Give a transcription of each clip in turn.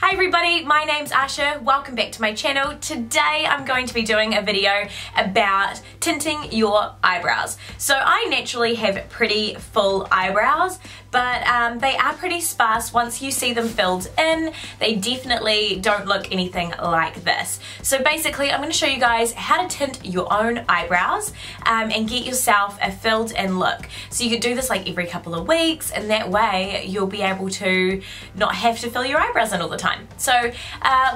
Hi everybody, my name's Asha. Welcome back to my channel. Today I'm going to be doing a video about tinting your eyebrows. So I naturally have pretty full eyebrows, but they are pretty sparse. Once you see them filled in, they definitely don't look anything like this. So basically I'm going to show you guys how to tint your own eyebrows and get yourself a filled in look. So you could do this like every couple of weeks, and that way you'll be able to not have to fill your eyebrows in all the time. So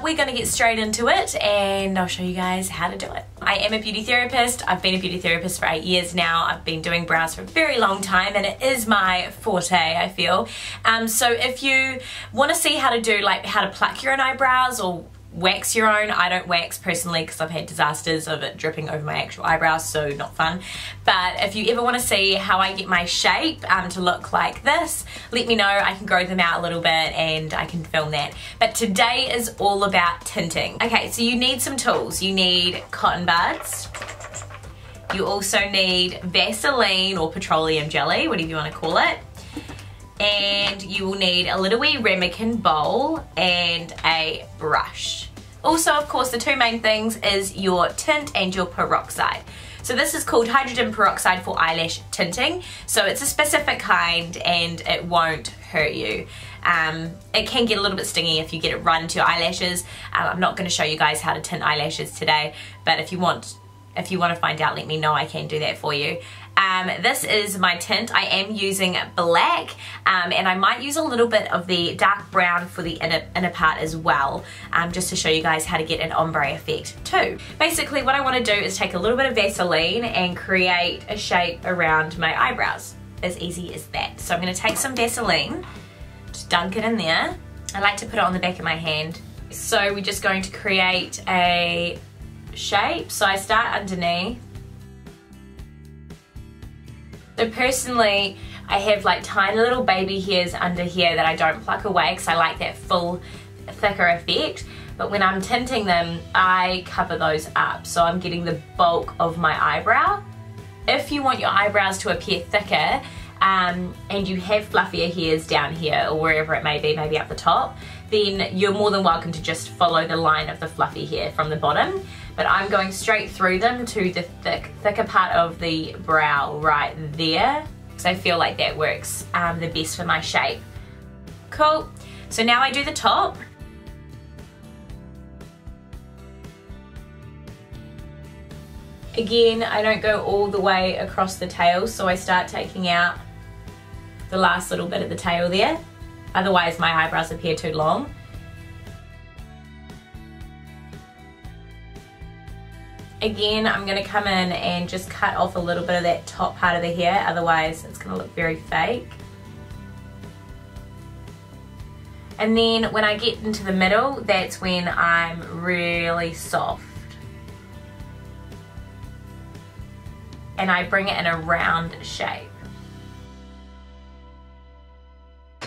we're going to get straight into it and I'll show you guys how to do it. I am a beauty therapist. I've been a beauty therapist for 8 years now. I've been doing brows for a very long time and it is my forte, I feel. So if you want to see how to do, like how to pluck your own eyebrows or wax your own. I don't wax personally because I've had disasters of it dripping over my actual eyebrows, so not fun. But if you ever want to see how I get my shape to look like this, let me know. I can grow them out a little bit and I can film that. But today is all about tinting. Okay, so you need some tools. You need cotton buds. You also need Vaseline or petroleum jelly, whatever you want to call it. And you will need a little wee ramekin bowl and a brush. Also, of course, the two main things is your tint and your peroxide. So this is called hydrogen peroxide for eyelash tinting. So it's a specific kind and it won't hurt you. It can get a little bit stingy if you get it right into your eyelashes. I'm not going to show you guys how to tint eyelashes today, but if you want to find out, let me know. I can do that for you. This is my tint. I am using black and I might use a little bit of the dark brown for the inner part as well, just to show you guys how to get an ombre effect too. Basically what I want to do is take a little bit of Vaseline and create a shape around my eyebrows. As easy as that. So I'm going to take some Vaseline, just dunk it in there. I like to put it on the back of my hand. So we're just going to create a shape. So I start underneath. So personally, I have like tiny little baby hairs under here that I don't pluck away because I like that full, thicker effect. But when I'm tinting them, I cover those up. So I'm getting the bulk of my eyebrow. If you want your eyebrows to appear thicker, and you have fluffier hairs down here or wherever it may be, maybe up the top, then you're more than welcome to just follow the line of the fluffy hair from the bottom. But I'm going straight through them to the thicker part of the brow right there, because I feel like that works the best for my shape. Cool. So now I do the top. Again, I don't go all the way across the tail, so I start taking out the last little bit of the tail there. Otherwise my eyebrows appear too long. Again, I'm going to come in and just cut off a little bit of that top part of the hair, otherwise it's going to look very fake. And then when I get into the middle, that's when I'm really soft. And I bring it in a round shape.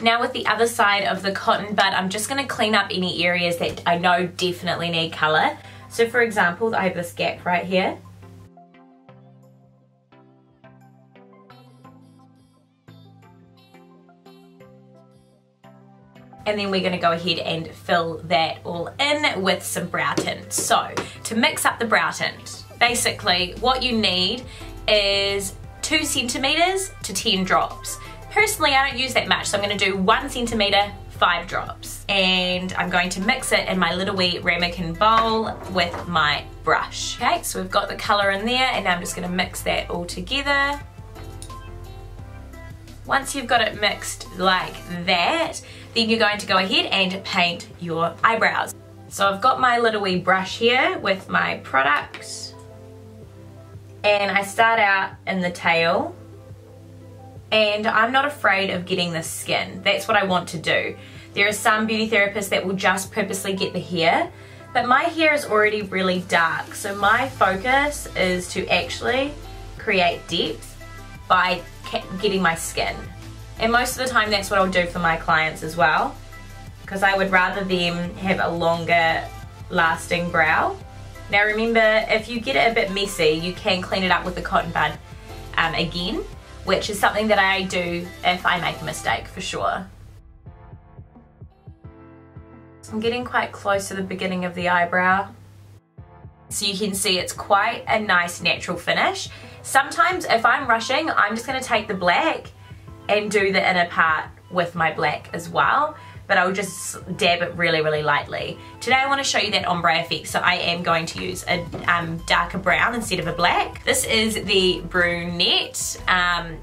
Now with the other side of the cotton bud, I'm just going to clean up any areas that I know definitely need colour. So for example, I have this gap right here. And then we're going to go ahead and fill that all in with some brow tint. So to mix up the brow tint, basically what you need is 2 centimeters to 10 drops. Personally, I don't use that much, so I'm going to do 1 centimeter, 5 drops. And I'm going to mix it in my little wee ramekin bowl with my brush. Okay, so we've got the colour in there, and now I'm just going to mix that all together. Once you've got it mixed like that, then you're going to go ahead and paint your eyebrows. So I've got my little wee brush here with my product. And I start out in the tail. And I'm not afraid of getting the skin. That's what I want to do. There are some beauty therapists that will just purposely get the hair, but my hair is already really dark, so my focus is to actually create depth by getting my skin. And most of the time that's what I'll do for my clients as well, because I would rather them have a longer lasting brow. Now remember, if you get it a bit messy, you can clean it up with the cotton bud again, which is something that I do if I make a mistake, for sure. I'm getting quite close to the beginning of the eyebrow. So you can see it's quite a nice natural finish. Sometimes if I'm rushing, I'm just going to take the black and do the inner part with my black as well. But I'll just dab it really, really lightly. Today I want to show you that ombre effect, so I am going to use a darker brown instead of a black. This is the brunette.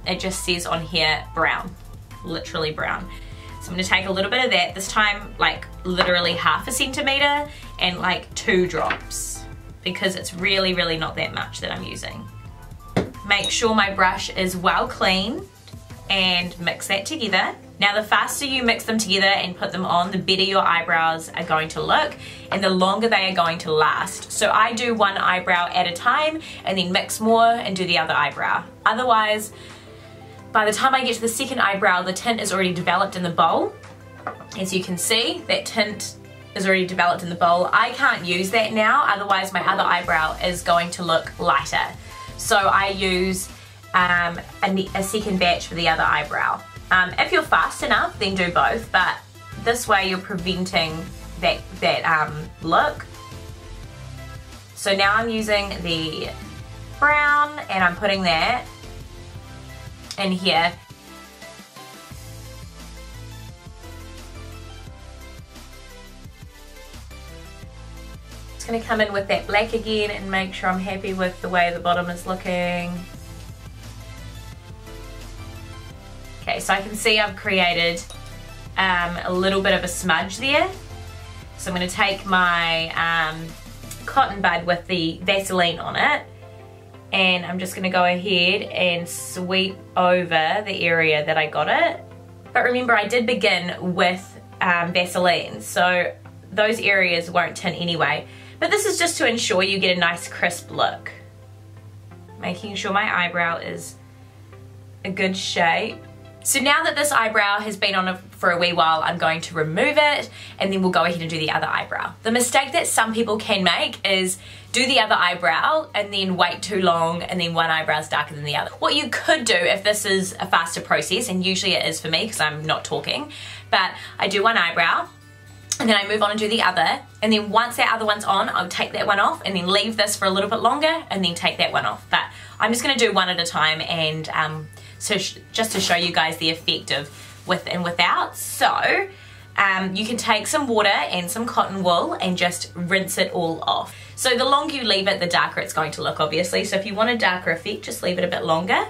It just says on here brown, literally brown. So I'm going to take a little bit of that, this time like literally ½ centimeter and like 2 drops, because it's really, really not that much that I'm using. Make sure my brush is well cleaned and mix that together. Now the faster you mix them together and put them on, the better your eyebrows are going to look and the longer they are going to last. So I do one eyebrow at a time and then mix more and do the other eyebrow. Otherwise, by the time I get to the second eyebrow, the tint is already developed in the bowl. As you can see, that tint is already developed in the bowl. I can't use that now, otherwise my other eyebrow is going to look lighter. So I use a second batch for the other eyebrow. If you're fast enough, then do both, but this way you're preventing that look. So now I'm using the brown and I'm putting that in here. Just going to come in with that black again and make sure I'm happy with the way the bottom is looking. Okay, so I can see I've created a little bit of a smudge there. So I'm going to take my cotton bud with the Vaseline on it, and I'm just going to go ahead and sweep over the area that I got it. But remember, I did begin with Vaseline, so those areas won't tint anyway. But this is just to ensure you get a nice crisp look. Making sure my eyebrow is a good shape. So now that this eyebrow has been on for a wee while, I'm going to remove it and then we'll go ahead and do the other eyebrow. The mistake that some people can make is do the other eyebrow and then wait too long and then one eyebrow is darker than the other. What you could do if this is a faster process, and usually it is for me because I'm not talking, but I do one eyebrow and then I move on and do the other, and then once that other one's on, I'll take that one off and then leave this for a little bit longer and then take that one off. But I'm just going to do one at a time, and so just to show you guys the effect of with and without. So you can take some water and some cotton wool and just rinse it all off. So the longer you leave it, the darker it's going to look, obviously. So if you want a darker effect, just leave it a bit longer.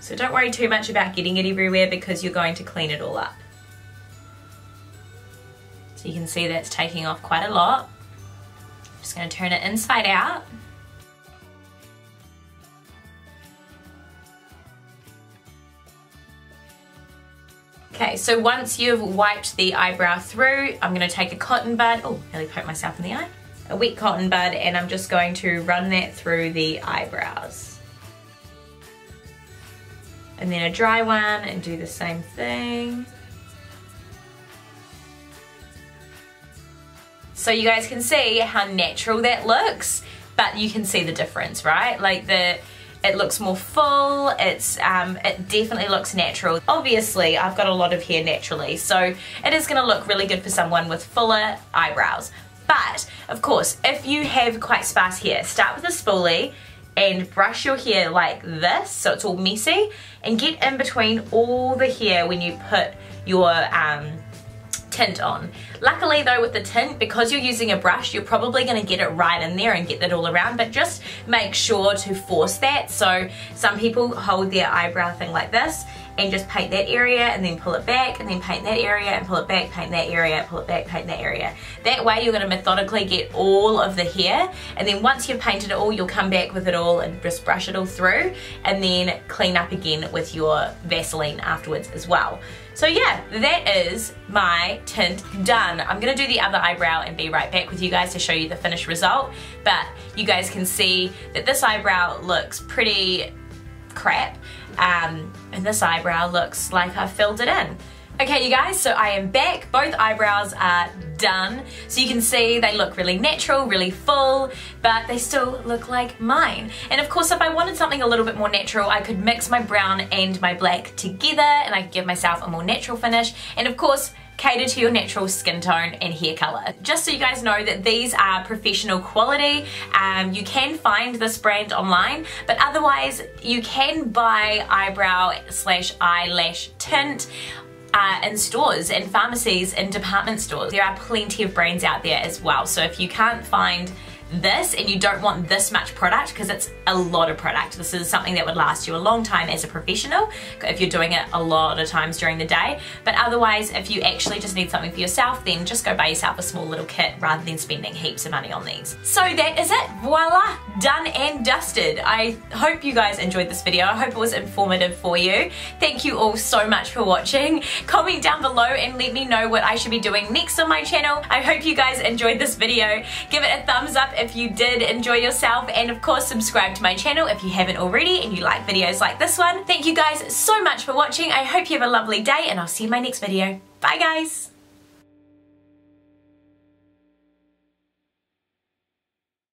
So don't worry too much about getting it everywhere because you're going to clean it all up. So you can see that's taking off quite a lot. Just going to turn it inside out. Okay, so once you've wiped the eyebrow through, I'm going to take a cotton bud. Oh, nearly poked myself in the eye. A wet cotton bud, and I'm just going to run that through the eyebrows. And then a dry one and do the same thing. So you guys can see how natural that looks, but you can see the difference, right? Like it looks more full, it definitely looks natural. Obviously, I've got a lot of hair naturally, so it is gonna look really good for someone with fuller eyebrows. But, of course, if you have quite sparse hair, start with a spoolie and brush your hair like this, so it's all messy, and get in between all the hair when you put your tint on. Luckily though, with the tint, because you're using a brush, you're probably going to get it right in there and get that all around, but just make sure to force that. So some people hold their eyebrow thing like this and just paint that area and then pull it back and then paint that area and pull it back, paint that area, pull it back, paint that area. That way you're going to methodically get all of the hair, and then once you've painted it all, you'll come back with it all and just brush it all through and then clean up again with your Vaseline afterwards as well. So yeah, that is my tint done. I'm going to do the other eyebrow and be right back with you guys to show you the finished result, but you guys can see that this eyebrow looks pretty crap, and this eyebrow looks like I filled it in. Okay you guys, so I am back. Both eyebrows are done. So you can see they look really natural, really full, but they still look like mine. And of course if I wanted something a little bit more natural, I could mix my brown and my black together and I could give myself a more natural finish. And of course, cater to your natural skin tone and hair color. Just so you guys know that these are professional quality. You can find this brand online, but otherwise you can buy eyebrow/eyelash tint in stores and pharmacies and department stores. There are plenty of brands out there as well. So if you can't find this and you don't want this much product, because it's a lot of product, this is something that would last you a long time as a professional if you're doing it a lot of times during the day. But otherwise, if you actually just need something for yourself, then just go buy yourself a small little kit rather than spending heaps of money on these. So that is it, voila, done and dusted. I hope you guys enjoyed this video. I hope it was informative for you. Thank you all so much for watching. Comment down below and let me know what I should be doing next on my channel. I hope you guys enjoyed this video. Give it a thumbs up if you did enjoy yourself, and of course subscribe to my channel if you haven't already and you like videos like this one. Thank you guys so much for watching. I hope you have a lovely day and I'll see you in my next video. Bye guys!